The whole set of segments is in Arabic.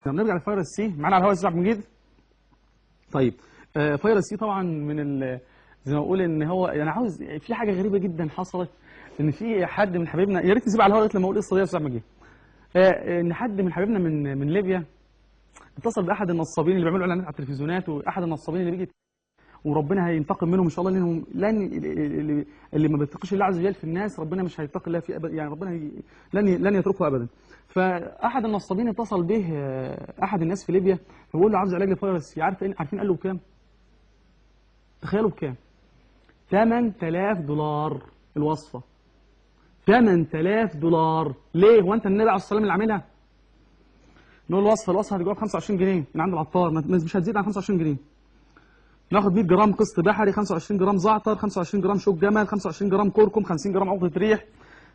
نرجع لفيروس سي معانا على الهواء استاذ عبد المجيد. طيب فيروس سي طبعا من زي ما بقول ان هو يعني عاوز في حاجه غريبه جدا حصلت، ان في حد من حبايبنا، يا ريت نسيب على الهواء لما اقول القصه دي يا استاذ عبد المجيد. ان حد من حبايبنا من ليبيا اتصل باحد النصابين اللي بيعملوا اعلانات على التلفزيونات، واحد النصابين اللي بيجي وربنا هينتقم منهم ان شاء الله، لانهم اللي ما بيتقيش الله عز وجل في الناس ربنا مش هيتقي الله فيه ابدا، يعني ربنا لن يتركه ابدا. فاحد النصابين اتصل به احد الناس في ليبيا فبيقول له عاوز علاج لفيروس. عارفين قال له بكام؟ تخيلوا بكام؟ $8000 الوصفه. $8000 ليه؟ هو انت النبي عليه الصلاه والسلام اللي عاملها؟ نقول الوصفه هتجيبها ب 25 جنيه من عند العطار، مش هتزيد عن 25 جنيه. ناخد 100 جرام قسط بحري، 25 جرام زعتر، 25 جرام شوك جمل، 25 جرام كركم، 50 جرام عقدة ريح،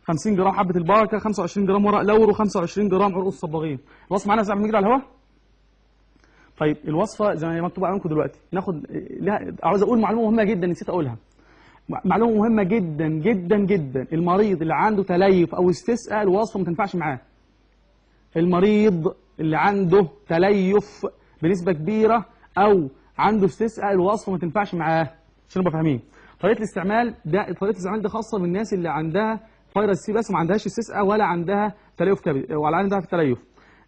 50 جرام حبة البركة، 25 جرام ورق لورو، 25 جرام عرق الصباغين. الوصفة معانا يا استاذ عبد المجيد على الهواء؟ طيب الوصفة زي ما مكتوب امامكم دلوقتي، ناخد عاوز اقول معلومة مهمة جدا نسيت اقولها. معلومة مهمة جدا جدا جدا، المريض اللي عنده تليف او استسقاء الوصفة ما تنفعش معاه. المريض اللي عنده تليف بنسبة كبيرة او عنده استسقاء الوصفه ما تنفعش معاه، عشان نبقى فاهمين. طريقه الاستعمال دي خاصه بالناس اللي عندها فيروس سي بس وما عندهاش استسقاء ولا عندها تليف كبد ولا عندها تليف.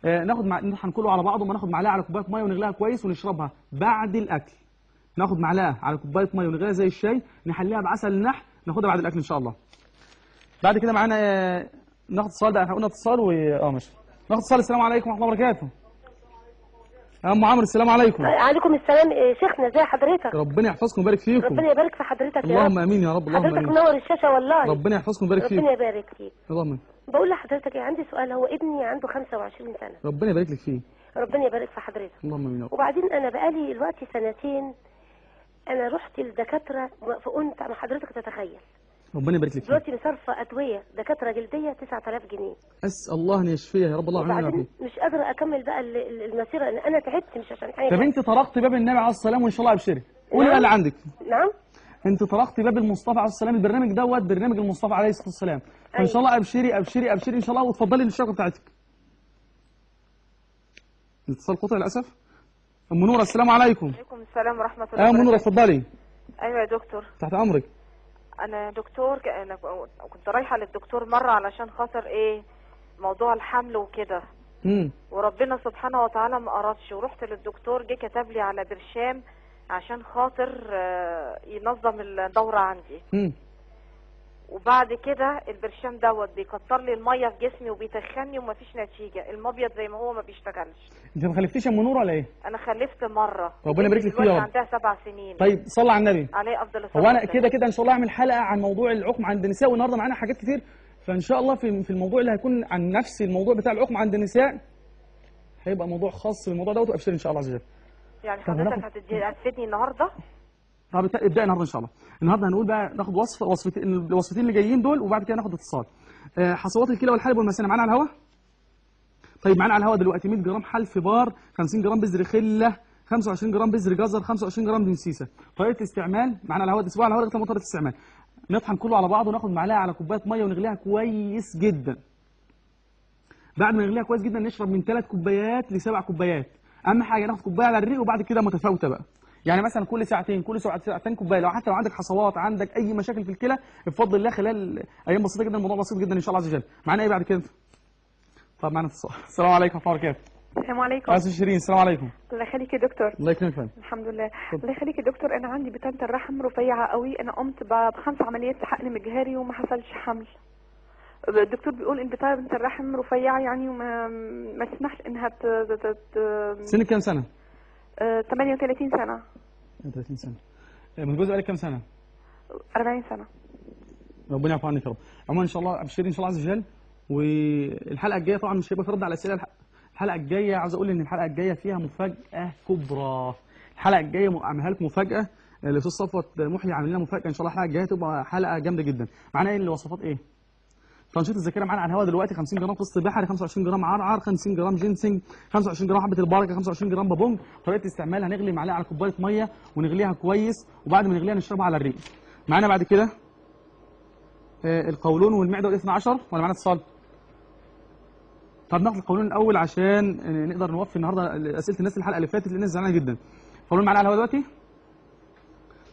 نطحن كله على بعضه، وناخد معلقه على كوبايه ميه ونغليها كويس ونشربها بعد الاكل. ناخد معلقه على كوبايه ميه ونغليها زي الشاي، نحليها بعسل النحل، ناخدها بعد الاكل ان شاء الله. بعد كده معانا ناخد اتصال بقى، احنا قلنا اتصال ماشي. ناخد اتصال. السلام عليكم ورحمه الله وبركاته. يا ام عمرو السلام عليكم. عليكم السلام. شيخنا ازي حضرتك؟ ربنا يحفظكم ويبارك فيكم. ربنا يبارك في حضرتك يا رب. اللهم امين يا رب. اللهم حضرتك امين. منور الشاشه والله. ربنا يحفظكم ويبارك فيكم. ربنا يبارك فيك. اللهم. بقول لحضرتك عندي سؤال. هو ابني عنده 25 سنه. ربنا يبارك لك فيه. ربنا يبارك في حضرتك. اللهم امين. وبعدين انا بقالي دلوقتي سنتين انا رحت للدكاتره فقلت ما حضرتك تتخيل. ربنا يبارك لك فيه. دلوقتي مصرفه ادويه دكاتره جلديه 9000 جنيه. اسال الله ان يشفيها يا رب. الله يعيننا وبعدين فيه. مش قادره اكمل بقى المسيره لان انا تعبت مش عشان حاجه. طب انت طرقتي باب النبي عليه الصلاه والسلام وان شاء الله ابشري. قولي بقى اللي عندك. نعم. انت طرقتي باب المصطفى عليه السلام، البرنامج برنامج المصطفى عليه الصلاه والسلام، فان شاء الله ابشري ابشري ابشري ان شاء الله، وتفضلي للشركه بتاعتك. الاتصال قطع للاسف. ام نوره السلام عليكم. وعليكم السلام ورحمه الله وبركاته. ام نوره اتفضلي. ايوه يا دكتور. تحت امرك. انا دكتور، انا كنت رايحه للدكتور مره علشان خاطر موضوع الحمل وكده. وربنا سبحانه وتعالى ما ارادش، ورحت للدكتور جه كتب لي على برشام عشان خاطر ينظم الدوره عندي. وبعد كده البرشام بيكتر لي الميه في جسمي وبيتخني ومفيش نتيجه، المبيض زي ما هو ما بيشتغلش. انت ما خلفتيش يا ام نوره ولا ايه؟ انا خلفت مره. ربنا يبارك لك فيها يا رب. عندها 7 سنين. طيب صلى على النبي عليه افضل الصلاه. هو انا كده ان شاء الله اعمل حلقه عن موضوع العقم عند النساء، والنهارده معانا حاجات كتير، فان شاء الله في الموضوع اللي هيكون عن نفس الموضوع بتاع العقم عند النساء هيبقى موضوع خاص بالموضوع دوت، وابشر ان شاء الله عز وجل. يعني حضرتك هتفيدني النهارده؟ طب ابدا النهارده ان شاء الله. النهارده هنقول بقى ناخد الوصفتين اللي جايين دول، وبعد كده ناخد اتصال. حصوات الكلى والحلب والمثانه معانا على الهواء. طيب معانا على الهواء دلوقتي 100 جرام حلف بار، 50 جرام بذر خله، 25 جرام بذر جزر، 25 جرام دنسيسه. طريقه استعمال معانا على الهواء، اسبوع على الهواء لغايه طريقه استعمال. نطحن كله على بعضه وناخد معلقه على كوبايه ميه ونغليها كويس جدا. بعد ما نغليها كويس جدا نشرب من 3 كوبايات ل7 كوبايات. اهم حاجه ناخد كوبايه على الريق، وبعد كده متفاوته بقى. يعني مثلا كل ساعتين كوبايه، حتى لو عندك حصوات، عندك اي مشاكل في الكلى بفضل الله خلال ايام بسيطه جدا، الموضوع بسيط جدا ان شاء الله عز وجل. معانا ايه بعد كده؟ طب معانا اتصال. السلام عليكم ورحمه الله وبركاته. السلام عليكم. استاذ شيرين السلام عليكم. الله يخليك يا دكتور. الله يكرمك فندم. الحمد لله. الله يخليك يا دكتور، انا عندي بطانه الرحم رفيعه قوي، انا قمت ب5 عمليات حقن مجهري وما حصلش حمل. الدكتور بيقول ان بطانه الرحم رفيعه يعني ما تسمحش انها سنك كام سنه؟ 38 سنه. 38 سنه. متجوزه بقالك كام سنه؟ 40 سنه. ربنا يعفو عنك يا رب. عموما ان شاء الله ابشري ان شاء الله عز وجل. والحلقه الجايه طبعا مش هيبقى في رد على اسئله. الحلقه الجايه عاوز اقول ان الحلقه الجايه فيها مفاجاه كبرى. الحلقه الجايه اعملها لكم مفاجاه. الاستاذ صفوت محي عامل لنا مفاجاه ان شاء الله. الحلقه الجايه تبقى حلقه جامده جدا. معانا ايه الوصفات؟ ايه؟ تنشيط الذاكره معانا على الهواء دلوقتي. 50 جرام قسط بحري، 25 جرام عرعر، 50 جرام جينسنج، 25 جرام حبه البركه، 25 جرام بابونج. طريقه استعمال هنغلي معلقه على كوبايه ميه ونغليها كويس، وبعد ما نغليها نشربها على الريق. معانا بعد كده القولون والمعده والاثنى عشر، ولا معانا اتصال؟ طب ناخد القولون الاول عشان نقدر نوفي النهارده اسئله الناس الحلقه اللي فاتت لان الناس زعلانه جدا. قولون معانا على الهواء دلوقتي.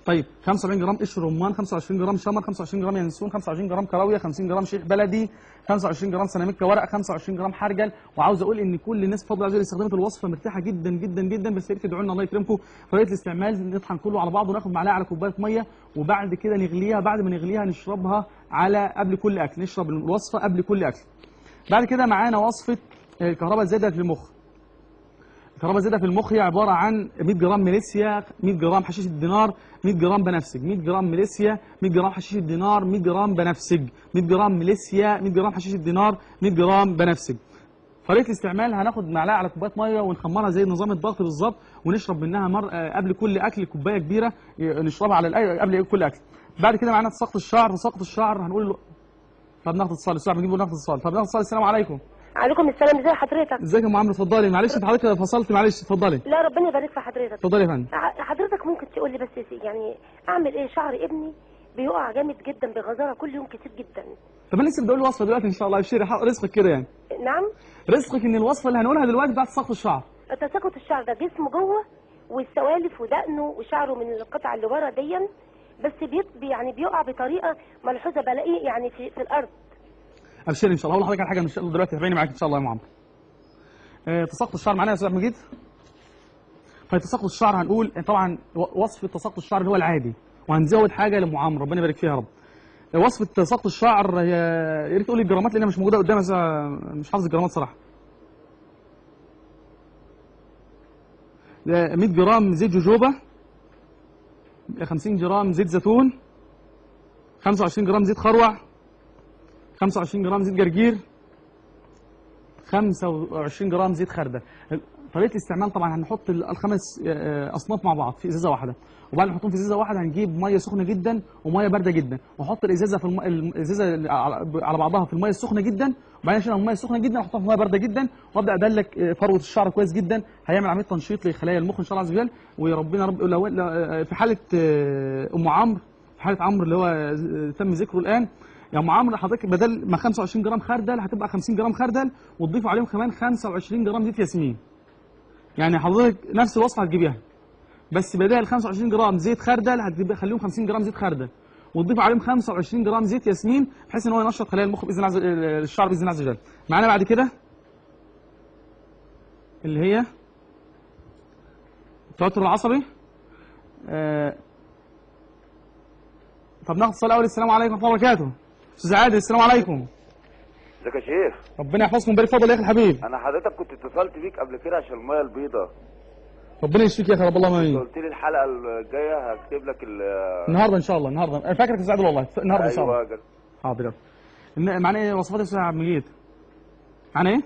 طيب 75 جرام قشر رمان، 25 جرام شمر، 25 جرام ينسون، 25 جرام كراويه، 50 جرام شيح بلدي، 25 جرام سيراميكا ورق، 25 جرام حرجل. وعاوز اقول ان كل الناس بفضل الله عز وجل استخدمت الوصفه مرتاحه جدا جدا جدا، بس يا ريت تدعوا لنا الله يكرمكم. طريقه الاستعمال نطحن كله على بعضه وناخد معلقه على كوبايه ميه وبعد كده نغليها، بعد ما نغليها نشربها على قبل كل اكل، نشرب الوصفه قبل كل اكل. بعد كده معانا وصفه الكهرباء الزايده في المخ. الكهرباء الزايده في المخ هي عباره عن 100 جرام ميليسيا، 100 جرام حشيش الدينار، 100 جرام بنفسج، 100 جرام ميليسيا، 100 جرام حشيش الدينار، 100 جرام بنفسج، 100 جرام ميليسيا، 100 جرام حشيش الدينار، 100 جرام بنفسج. طريقه الاستعمال هناخد معلقه على كوبايه ميه ونخمرها زي نظام الضغط بالظبط، ونشرب منها قبل كل اكل كوبايه كبيره نشربها على قبل كل اكل. بعد كده معانا تساقط الشعر. تساقط الشعر هنقول طب ناخد اتصال، الساعه بنجيبه ناخد اتصال. طب ناخد اتصال. السلام عليكم. عليكم السلام، ازي حضرتك؟ ازيك يا ام عمرو؟ اتفضلي. معلش انت حضرتك فصلت، معلش اتفضلي. لا ربنا يبارك في حضرتك. اتفضلي يا فندم. حضرتك ممكن تقول لي بس يعني اعمل ايه؟ شعر ابني بيقع جامد جدا بغزاره كل يوم كتير جدا. طب انا لسه بقول الوصفه دلوقتي ان شاء الله، ابشري رزقك كده يعني. نعم؟ رزقك ان الوصفه اللي هنقولها دلوقتي بتاعت تساقط الشعر. تساقط الشعر ده جسمه جوه والسوالف ودقنه وشعره من القطعه اللي ورا دي، بس يعني بيقع بطريقه ملحوظه، بلاقيه يعني في الارض. ابشري ان شاء الله. هقول لحضرتك على حاجه ان شاء الله دلوقتي هتبيني معاك ان شاء الله يا ام عمرو. تساقط الشعر معانا يا استاذ مجيد. طيب تساقط الشعر هنقول طبعا وصفه تساقط الشعر اللي هو العادي، وهنزود حاجه لام عمرو ربنا يبارك فيها يا رب. وصفه تساقط الشعر هي يا ريت تقولي الجرامات لانها مش موجوده قدامي، مش حافظ الجرامات صراحه. 100 جرام زيت جوجوبا، 50 جرام زيت زيتون، 25 جرام زيت خروع، 25 جرام زيت جرجير، 25 جرام زيت خردل. طريقه الاستعمال طبعا هنحط الخمس اصناف مع بعض في ازازه واحده، وبعد ما نحطهم في ازازه واحده هنجيب ميه سخنه جدا وميه بارده جدا، واحط الازازه في الازازه على بعضها في الميه السخنه جدا، وبعدين اشيلها من الميه السخنه جدا واحطها في ميه بارده جدا، وابدا ادلك فروه الشعر كويس جدا. هيعمل عمليه تنشيط لخلايا المخ ان شاء الله عز وجل. وربنا رب لو في حاله ام عمرو، في حاله عمرو اللي هو تم ذكره الان، يا ام عمرو حضرتك بدل ما 25 جرام خردل هتبقى 50 جرام خردل، وتضيف عليهم كمان 25 جرام زيت ياسمين. يعني حضرتك نفس الوصفه هتجيبيها، بس بدل 25 جرام زيت خردل هتخليهم 50 جرام زيت خردل، وتضيف عليهم 25 جرام زيت ياسمين بحيث ان هو ينشط خلايا المخ باذن الله الشعر باذن الله عز وجل. معانا بعد كده اللي هي التوتر العصبي. طب ناخد اتصال اول. السلام عليكم ورحمه الله وبركاته. استاذ عادل السلام عليكم. ازيك يا شيخ؟ ربنا يحفظكم ويبارك فضل يا اخي الحبيب. انا حضرتك كنت اتصلت بيك قبل كده عشان الميه البيضاء. ربنا يشفيك يا اخي رب الله امين. قلت لي الحلقه الجايه هكتب لك النهارده ان شاء الله. النهارده انا فاكرك يا استاذ عادل والله. النهارده ان شاء الله. ايوه حاضر. معانا ايه وصفات يا استاذ عبد المجيد؟ معانا ايه؟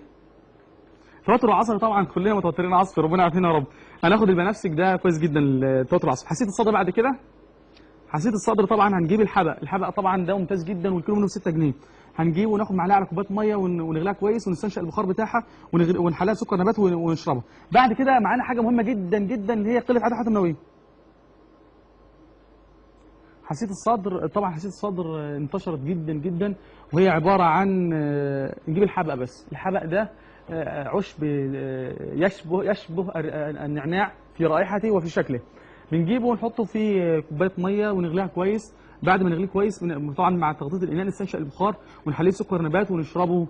التوتر العصبي طبعا كلنا متوترين عصبي ربنا يعافينا يا رب. هناخد البنفسج ده كويس جدا. التوتر العصبي. حسيت الصدر بعد كده؟ حسيت الصدر طبعا هنجيب الحبق طبعا ده ممتاز جدا والكيلو منه ب 6 جنيه. هنجيبه وناخد معلقه على كوبايه ميه ونغليها كويس ونستنشق البخار بتاعها ونحليها سكر نبات ونشربها. بعد كده معانا حاجه مهمه جدا جدا اللي هي قله عدد الحيوانات المنويه. حسيت الصدر طبعا حسيت الصدر انتشرت جدا جدا، وهي عباره عن نجيب الحبق بس. الحبق ده عشب يشبه النعناع في رائحته وفي شكله. بنجيبه ونحطه في كوبايه ميه ونغليها كويس. بعد ما نغليه كويس طبعا مع تغطيه الاناء نستنشق البخار ونحليه سكر نبات ونشربه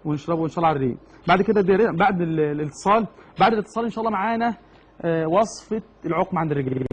ان شاء الله على الريق. بعد كده بعد الاتصال ان شاء الله معانا وصفه العقم عند الرجال.